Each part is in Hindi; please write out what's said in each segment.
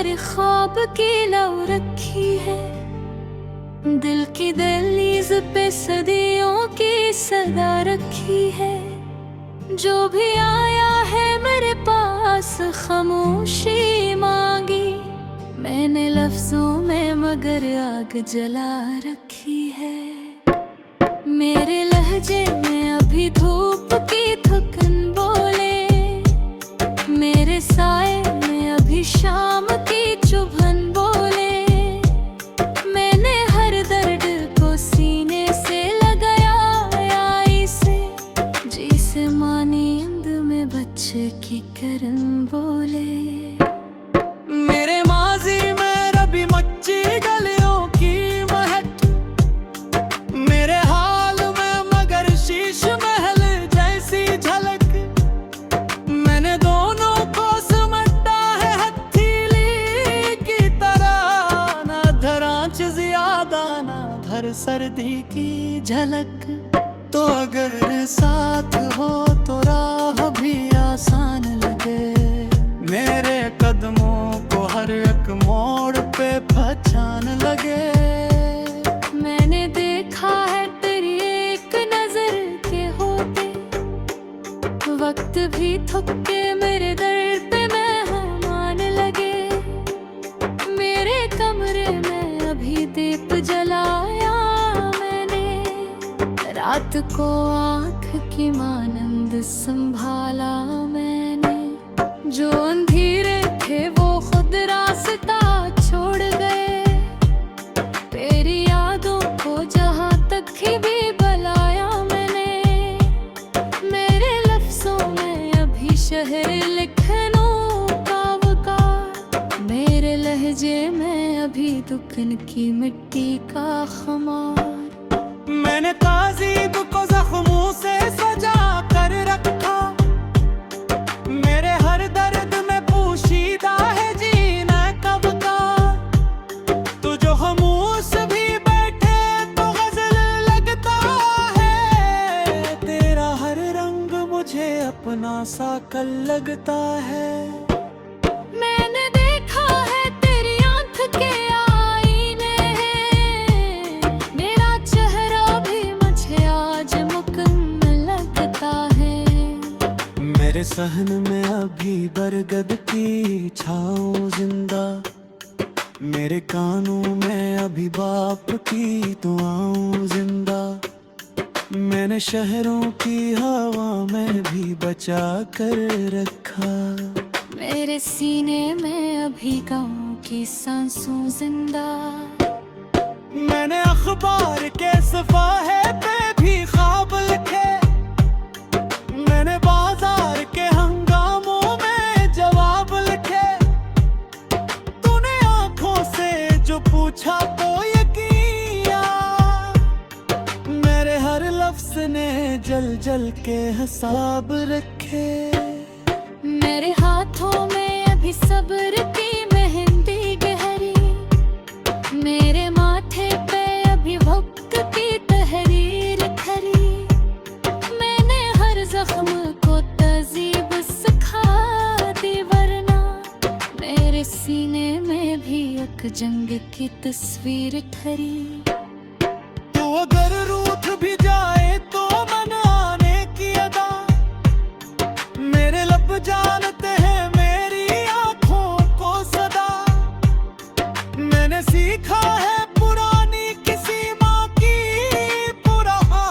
मेरे ख्वाब की लौ रखी है, दिल की दहलीज पे सदियों की सदा रखी है। जो भी आया है मेरे पास खामोशी मांगी, मैंने लफ्जों में मगर आग जला रखी है। मेरे लहजे में अभी धूप की थकन बोले, मेरे साए में अभी शाम की चुभन बोले। मैंने हर दर्द को सीने से लगाया इसे, जिसे मानी इंद में बच्चे की करन बोले। मेरे माजी में रबी मच्ची गलियों की महक, मेरे हाल में मगर शीश महल जैसी झलक। मैंने दोनों को समटा है हथेली की तरह, ना धरांच ज्यादा ना धर सर्दी की झलक। तो अगर साथ हो तो राह भी आसान लगे, मेरे कदमों को हर एक मोड़ पे पहचान लगे। मैंने देखा है तेरी एक नजर के होते, वक्त भी थक के मेरे दर्द पे मेहमान लगे। मेरे कमरे में अभी दीप जलाया मैंने, रात को आँख की मानंद संभाला मैंने। जो अंधेरे थे वो खुद रास्ता छोड़ गए, तेरी यादों को जहाँ तक ही भी बुलाया मैंने। मेरे लफ्जों में अभी शहर लिखनों का वकार, मेरे लहजे में अभी दुकन की मिट्टी का खमार। मैंने ताज़ीब को जख्मों से सजा कर रखा, मेरे हर दर्द में पोशीदा है जीना कब का। तू जो खामोश भी बैठे तो गजल लगता है, तेरा हर रंग मुझे अपना सा कल लगता है। मैंने देखा है तेरी आँख के आईने हैं, मेरा चेहरा भी मुझे आज मुकम्मल लगता है। मेरे सहन में अभी बरगद की छाँव जिंदा, मेरे कानों में अभी बाप की दुआओं जिंदा। मैंने शहरों की हवा में भी बचा कर रखा, मेरे सीने में अभी गाँव की सांसों जिंदा। मैंने अखबार के सफ़ाहे पे भी ख्वाब लिखे, मैंने बाजार के हंगामों में जवाब लिखे। तूने आंखों से जो पूछा तो ये किया, मेरे हर लफ्ज ने जल जल के हिसाब रखे। मेरे हाथों में अभी सब्र की मेहंदी गहरी, मेरे माथे पे अभी वक्त की तहरीर खरी। मैंने हर जख्म को तज़ीब सिखा दी, वरना मेरे सीने में भी एक जंग की तस्वीर ठहरी। तो अगर रूठ भी जाए तो मनाने की अदा, मेरे लब जानते हैं मेरी आंखों को सदा। मैंने सीखा है पुरानी किसी माँ की पुरहा,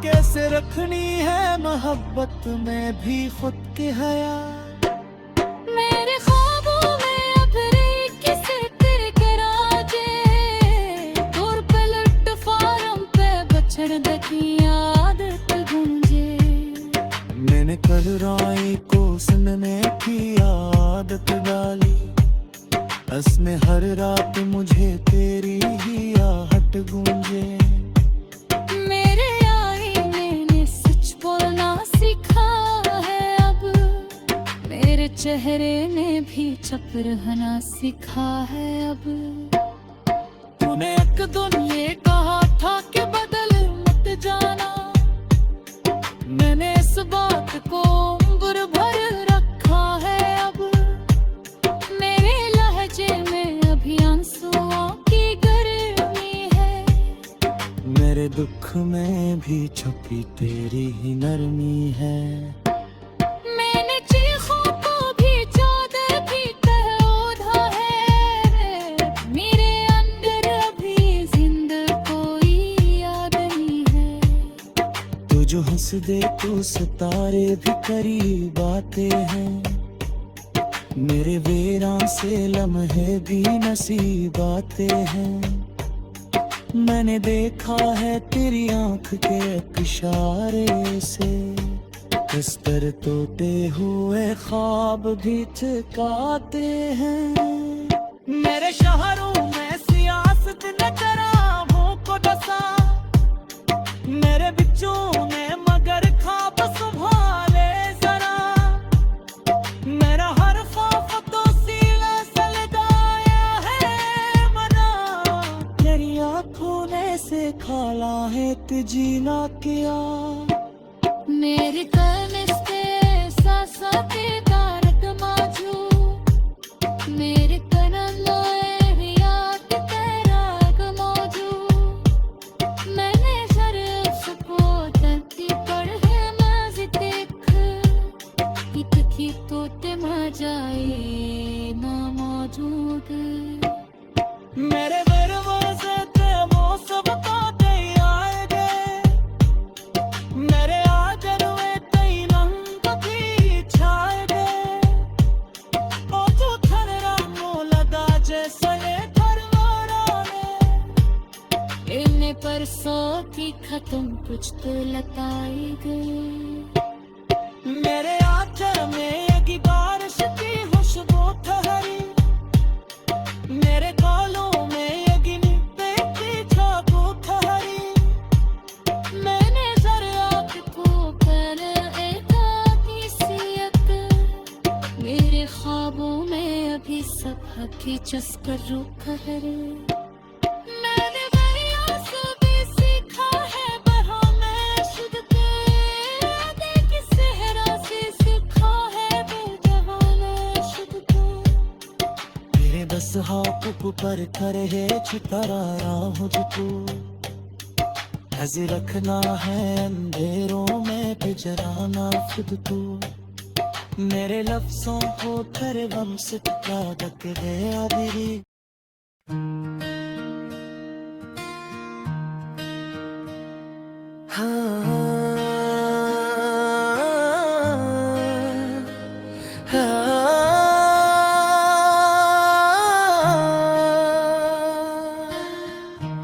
कैसे रखनी है मोहब्बत में भी खुद की हया। मेरे ख्वाबों में अब रेख से तिरकराजे, दूर पे लुट फारम पे बछड़ दकी आदत गूंजे। मैंने कल राई को सुनने की आदत डाली, बस में हर रात मुझे तेरी ही आहट गूंजे। मेरे आईने ने सच बोलना सीखा है अब, मेरे चेहरे ने भी चुप रहना सीखा है अब। तूने एक दिन ये कहा था कि बदल मत जाना, मैंने इस बात को उम्र भर रखा है अब। मेरे लहजे दुख में भी छुपी तेरी ही नरमी है। मैंने चीखों को भी चादर भी कह ओढ़ा है, मेरे अंदर अभी जिंदा कोई याद नहीं है। तू जो हंस दे तू सितारे भी करीब आते हैं, मेरे वीरान से लम्हे भी नसीब आते हैं। मैंने देखा है तेरी आंख के इशारे से, इस पर टूटे हुए ख्वाब भी ठिकाते हैं। मेरे शहरों में सियासत न करामों को डसा, मेरे बिच्चों ने मगर ख्वाब संभाले जरा। मेरा हर ख्वाब तो सीने से लगाया है मना, तेरी आंखों ने से खाला है तुझीना किया। मेरी कनिष्ठे सासाते तारक माजू, मेरे कनलोए याद तेराग मौजू। मैंने शर्फ को तंती पढ़ है माजी देख, इतकी तोते मजाए ना मौजूद। मेरे दरवाजे पे वो सब तैयार गए, मेरे आदर में कई रंग भी छाए गए। ओ तू थररा को लगा जैसे थरवारा ने, इन्हें परसों की खत्म कुछ तो लताए गए। मेरे आंचल में एक बारिश की खुशबू ठहरी, मेरे गालों में एक निब्बे की चाकू ठहरी। मैंने जरा को कर एक हैसियत, मेरे ख्वाबों में अभी सब हकी चस्कर रुख है। मैंने दरिया से भी सीखा है बहाने शुद्ध के, देखी सेहरा से सीखा है बेजवाने शुद्ध के। मेरे दस हाथ पर करे है छुतरा राह तुझको, हज़ रखना है अंधेरों में पिजराना खुद को। मेरे लफ्जों को कर गम से टका ढक गया दिली।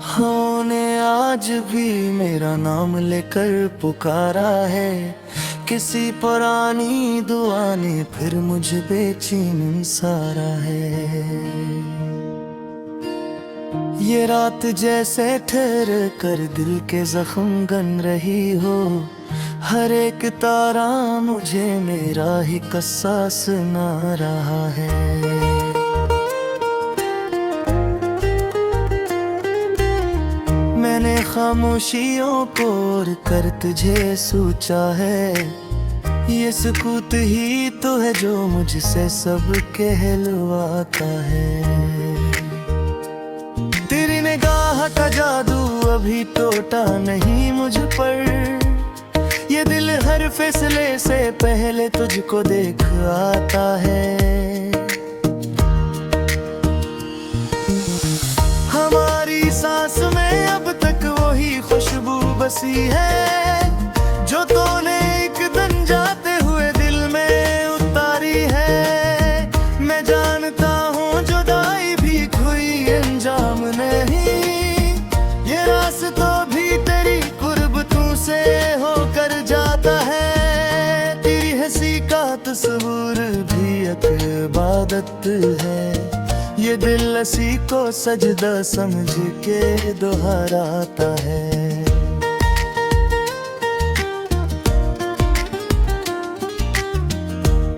होने आज भी मेरा नाम लेकर पुकारा है, किसी पुरानी दुआ ने फिर मुझे बेचैन सारा है। ये रात जैसे ठहर कर दिल के जख्म गन रही हो, हर एक तारा मुझे मेरा ही कस्सा सुना रहा है। मैंने खामोशियों को और कर तुझे सोचा है, ये सुकूत ही तो है जो मुझसे सब कहलवाता है। तेरी निगाह का जादू अभी टूटा नहीं मुझ पर, ये दिल हर फैसले से पहले तुझको देख आता है। हमारी सांस में अब तक वही खुशबू बसी है, जो तूने एक दिन जाते हुए दिल में उतारी है। मैं जानता हूँ जुदाई भी कोई अंजाम नहीं, ये रास्ता भी तेरी कुर्बतों से होकर जाता है। तेरी हंसी का तस्वीर भी एक इबादत है, ये दिल हंसी को सजदा समझ के दोहराता है।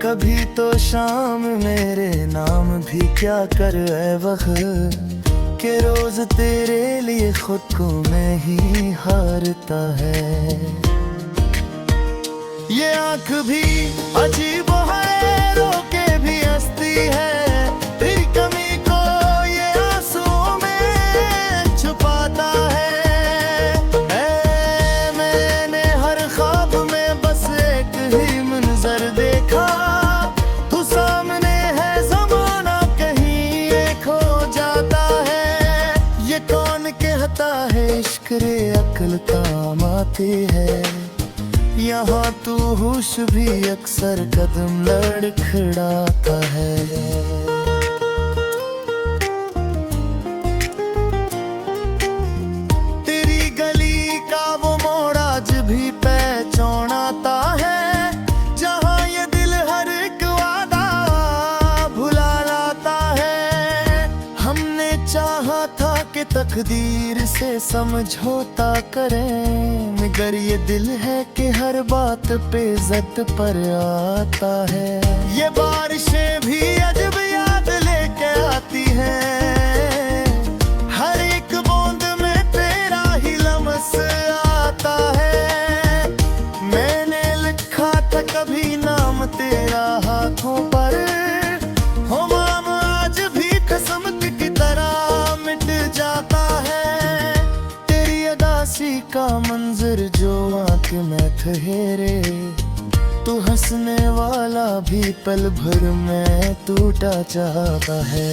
कभी तो शाम मेरे नाम भी क्या कर ऐ वक्त, के रोज तेरे लिए खुद को मैं ही हारता है। ये आँख भी अजीब है, रोके भी हंसती है, तेरी कमी को ये आंसुओं में छुपाता है। ऐ दिल काम आती है। यहाँ तू होश भी अक्सर कदम लड़खड़ाता है। तेरी गली का वो मोड़ आज भी पहचानाता है, जहाँ ये दिल हर एक वादा भुला लाता है। हमने चाहा था कि तकदीर से समझौता करें, मगर ये दिल है कि हर बात पे ज़द पर आता है। ये बारिशें भी अजब याद लेके आती हैं, हर एक बूंद में तेरा ही लम्स आता है। मैंने लिखा था कभी नाम तेरा हाथों पर, हो माम आज भी कसम की तरह मिट जाता है। तेरी अदासी का मंजर जो आँख में ठहरे, तू हंसने वाला भी पल भर में टूटा चाहता है।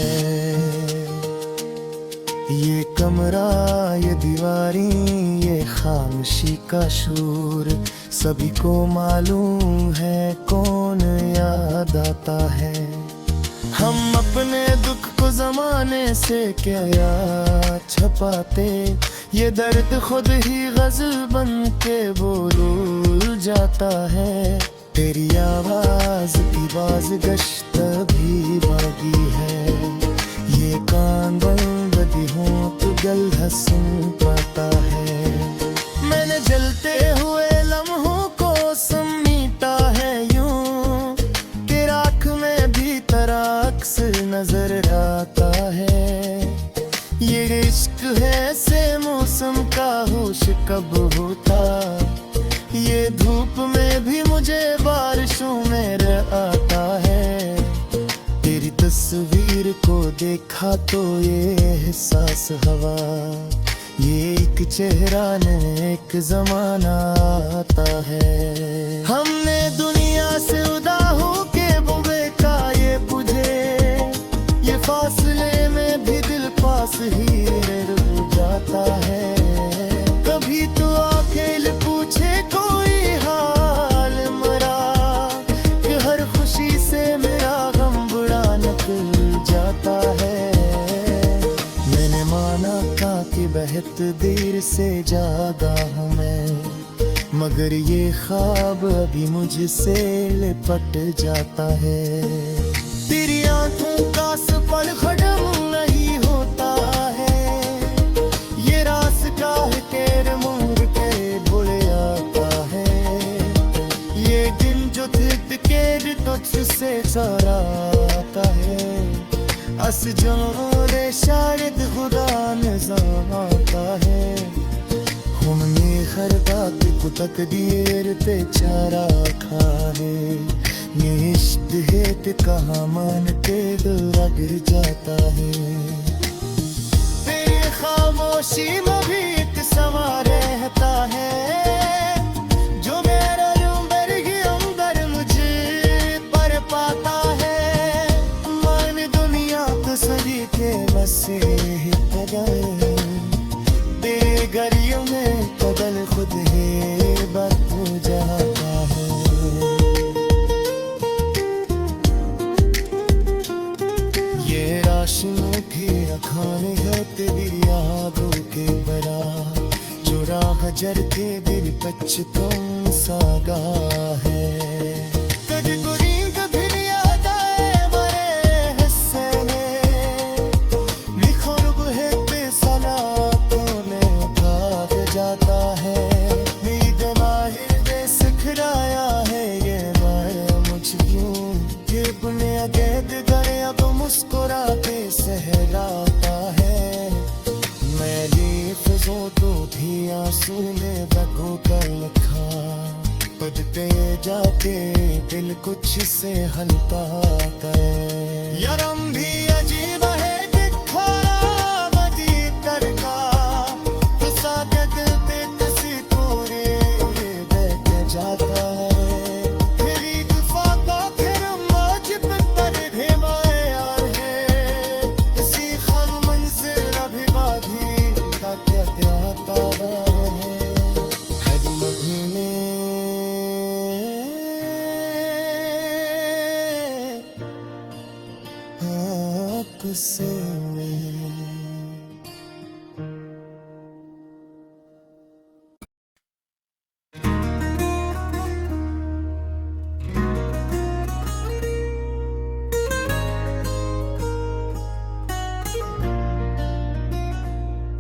ये कमरा, ये दीवारी, ये खामोशी का शूर, सभी को मालूम है कौन याद आता है। हम अपने दुख को जमाने से क्या छपाते, ये दर्द खुद ही गज़ल बन के बोल जाता है। तेरी आवाज की बाज गश्त भी बागी है, ये कान बंद भी हो तो गल सुन पाता है। मैंने जलते हुए लम्हों को समीटा है यूं, तेरा आँख में भी तेरा अक्स नजर आता है। ये इश्क है से मौसम का होश कब होता, ये धूप में भी मुझे बारिशों में आता है। तेरी तस्वीर को देखा तो ये एहसास हवा, ये एक चेहरा ने एक जमाना आता है। हमने दुनिया से उदा हो के बुबे का ये बुझे, ये फासले में भी दिल पास ही रुक जाता है। कभी तो अकेले पूछे कोई हाल मरा, कि हर खुशी से मेरा गम बुरा निकल जाता है। मैंने माना था कि बहुत देर से जागा हूँ मैं, मगर ये ख्वाब अभी मुझसे लिपट जाता है। तेरी आंखों का सफर खत्म नहीं होता है, ये रास्ता है तेरे मुंह के बुले आता है। ये दिन जो थिक के तुझसे चराता है, अस जोरे शायद खुदा निज़ाम आता है। हमने हर बात को तकदीर पे चारा खाए, ये इश्क है कि कहाँ मान के दिल गिर जाता है। तेरी खामोशी में भी एक समा रहता है, जो मेरा रूबर के अंदर मुझे पर पाता है। मान दुनिया तो सभी के बसे गए, बेगरियों में बदल खुद ही बात हो जाता है। ये राशनों की खाने है तेरी यादों के बरा, जो राह जर के दिल बचपन सागा है। कभी गुरीन कभी याद आए बड़े हिस्से में, लिखो है बेसला तूने भाग जाता है। मेरी दमाहिर ने सिखलाया है ये माया मुझ क्यों, ये बुनिया कैद करे अब मुस्कुरा के सहलाता है। मैंने फिजों तो भी आंसू में बगो कर लिखा, पढ़ते जाते दिल कुछ से हलता है। यारम भी अजीब है दिखारा बदी करका, तो सादे दिल पे किसी तोरे बैठ जाता है। तेरी दफा का फिर मौज पे पर ढेमाए यार है, इसी खान मंजिल अभी बाधी का क्या आता है।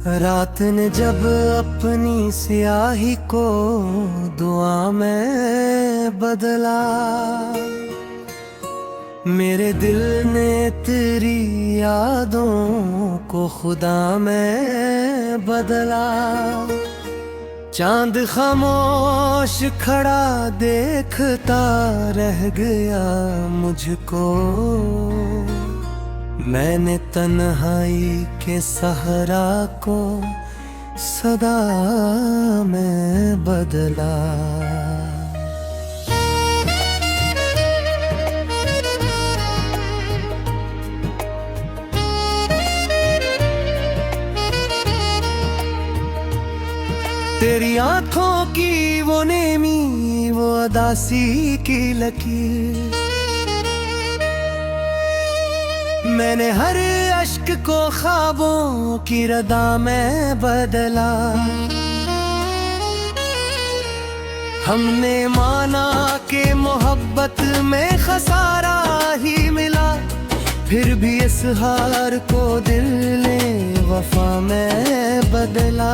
रात ने जब अपनी स्याही को दुआ में बदला, मेरे दिल ने तेरी यादों को खुदा में बदला। चांद खामोश खड़ा देखता रह गया मुझको, मैंने तन्हाई के सहरा को सदा में बदला। तेरी आंखों की वो नेमी, वो अदासी की लकीर, मैंने हर अश्क को ख्वाबों की रदा में बदला। हमने माना कि मोहब्बत में खसारा ही मिला, फिर भी इस हार को दिल ने वफा में बदला।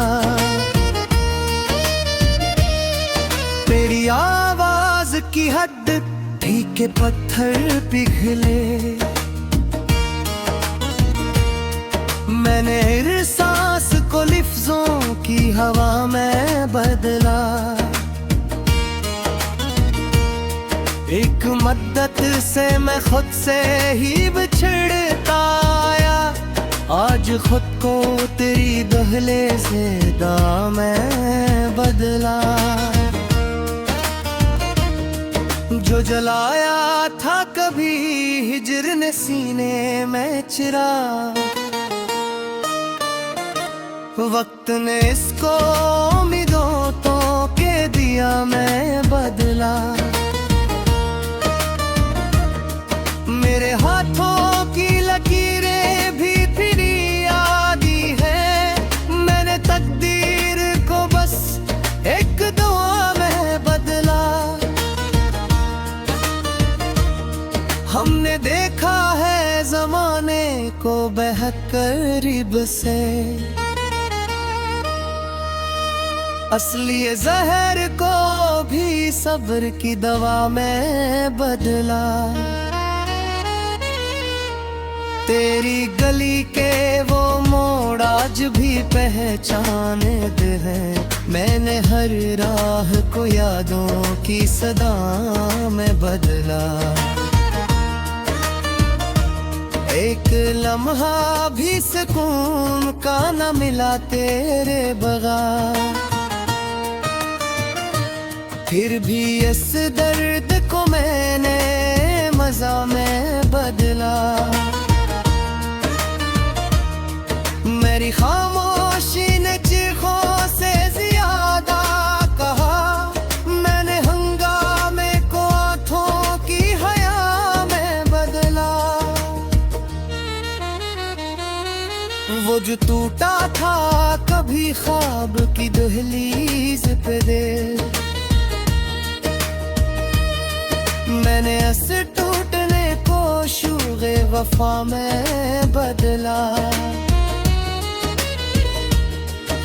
तेरी आवाज की हद थी के पत्थर पिघले, मैंने हर सांस को लिफ्जों की हवा में बदला। एक मद्दत से मैं खुद से ही बिछड़ता आया, आज खुद को तेरी दहले से दाम में बदला। जो जलाया था कभी हिजर ने सीने में चिरा, वक्त ने इसको उम्मीदों तो के दिया मैं बदला। मेरे हाथों की लकीरें भी तेरी आदि है, मैंने तकदीर को बस एक दुआ में बदला। हमने देखा है जमाने को बेहद करीब से, असली जहर को भी सब्र की दवा में बदला। तेरी गली के वो मोड़ आज भी पहचाने दे हैं, मैंने हर राह को यादों की सदा में बदला। एक लम्हा भी सुकून का न मिला तेरे बगैर, फिर भी इस दर्द को मैंने मजा में बदला। मेरी खामोशी ने चीखों से ज्यादा कहा, मैंने हंगामे को आंखों की हया में बदला। वो जो टूटा था कभी ख्वाब की दहलीज पे दिल, मैंने ऐसे टूटने को शूगे वफा में बदला।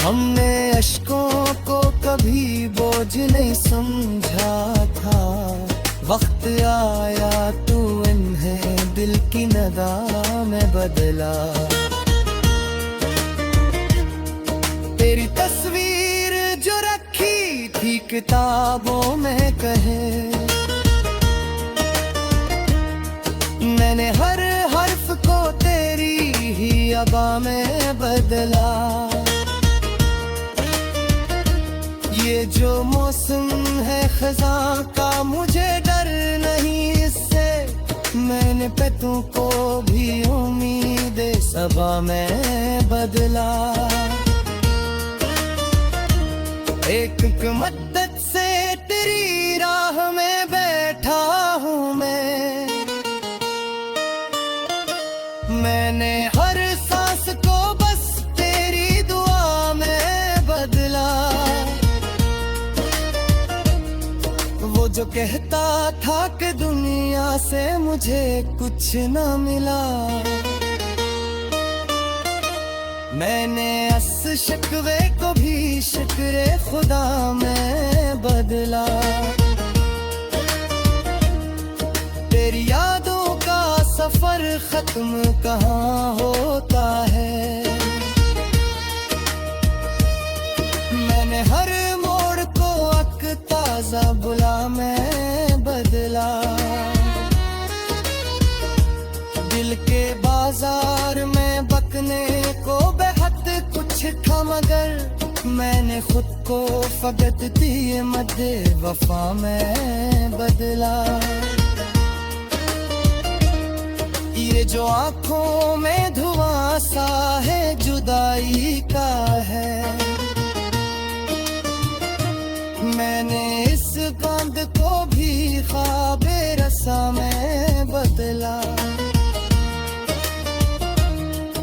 हमने अश्कों को कभी बोझ नहीं समझा था, वक्त आया तू इन्हें दिल की नदा में बदला। तेरी तस्वीर जो रखी थी किताबों में कहे, मैंने हर हर्फ को तेरी ही अबा में बदला। ये जो मौसम है खज़ां का मुझे डर नहीं इससे, मैंने पेतों को भी उम्मीद सबा में बदला। एक मद्दत से तेरी राह में बैठा हूँ मैंने हर सांस को बस तेरी दुआ में बदला। वो जो कहता था कि दुनिया से मुझे कुछ न मिला, मैंने शिकवे को भी शुक्र खुदा में बदला। तेरी यादों का सफर खत्म कहाँ होता है। मैंने हर मोड़ को अक ताजा बुला में बदला। दिल के बाजार में बकने को बेहद कुछ था, मगर मैंने खुद को फकत दिए मध्य वफा में बदला। ये जो आंखों में धुआं सा है जुदाई का है, मैंने इस बंद को भी ख्वाबे रसा में बदला।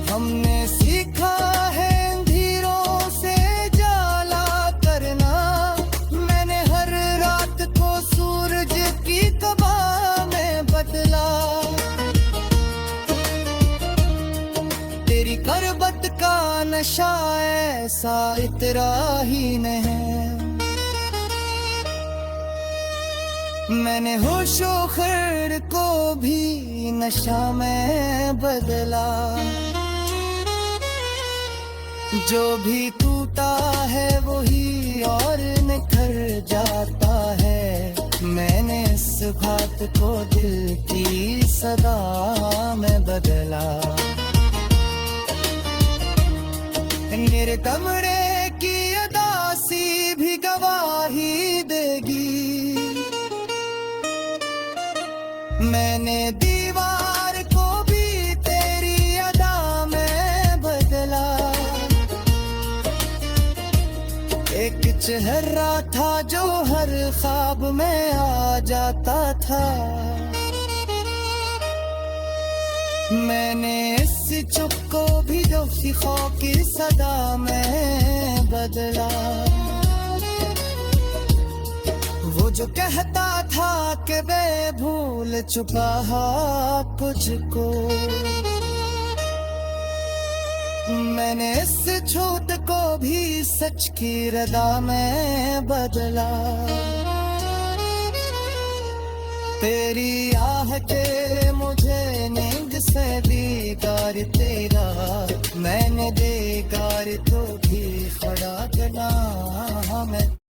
हमने सीखा है अंधेरों से जाला करना, मैंने हर रात को सूरज की तबाह में बदला। तेरी करबत का नशा ऐसा इतरा ही नहीं, मैंने होशो खैर को भी नशा में बदला। जो भी टूटा है वही और निखर जाता है, मैंने इस बात को दिल की सदा में बदला। मेरे कमरे की अदासी भी गवाही देगी, मैंने दीवार को भी तेरी अदा में बदला। एक चेहरा था जो हर ख्वाब में आ जाता था, मैंने इस चुप को भी जो खौ की सदा में बदला। वो जो कहता था कि मैं भूल चुका कुछ को, मैंने इस झूठ को भी सच की रदा में बदला। तेरी आह के मुझे नींद से दीदार तेरा, मैंने देगार तो भी खड़ा करना मैं